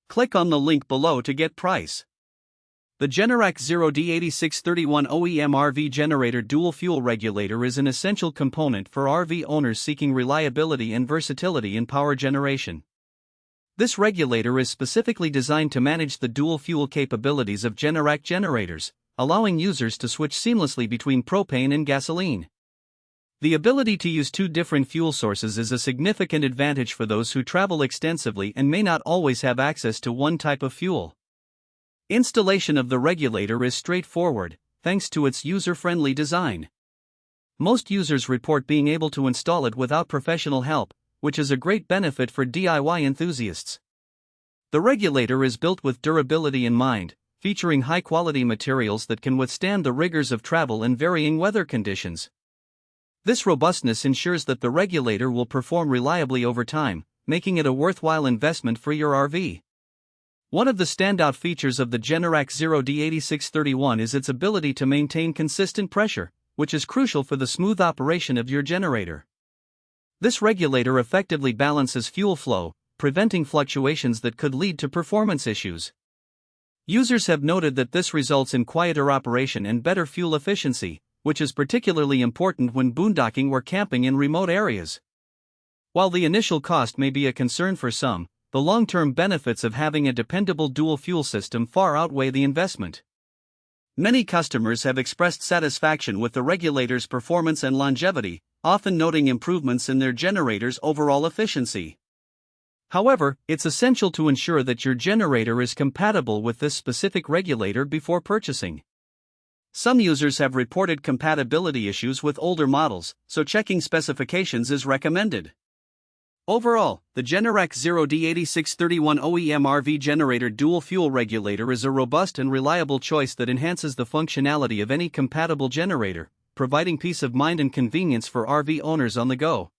Click on the link below to get price. The Generac 0D8631 OEM RV generator dual fuel regulator is an essential component for RV owners seeking reliability and versatility in power generation. This regulator is specifically designed to manage the dual fuel capabilities of Generac generators, allowing users to switch seamlessly between propane and gasoline. The ability to use two different fuel sources is a significant advantage for those who travel extensively and may not always have access to one type of fuel. Installation of the regulator is straightforward, thanks to its user-friendly design. Most users report being able to install it without professional help, which is a great benefit for DIY enthusiasts. The regulator is built with durability in mind, featuring high-quality materials that can withstand the rigors of travel and varying weather conditions. This robustness ensures that the regulator will perform reliably over time, making it a worthwhile investment for your RV. One of the standout features of the Generac 0D8631 is its ability to maintain consistent pressure, which is crucial for the smooth operation of your generator. This regulator effectively balances fuel flow, preventing fluctuations that could lead to performance issues. Users have noted that this results in quieter operation and better fuel efficiency, which is particularly important when boondocking or camping in remote areas. While the initial cost may be a concern for some, the long-term benefits of having a dependable dual fuel system far outweigh the investment. Many customers have expressed satisfaction with the regulator's performance and longevity, often noting improvements in their generator's overall efficiency. However, it's essential to ensure that your generator is compatible with this specific regulator before purchasing. Some users have reported compatibility issues with older models, so checking specifications is recommended. Overall, the Generac 0D8631 OEM RV generator dual fuel regulator is a robust and reliable choice that enhances the functionality of any compatible generator, providing peace of mind and convenience for RV owners on the go.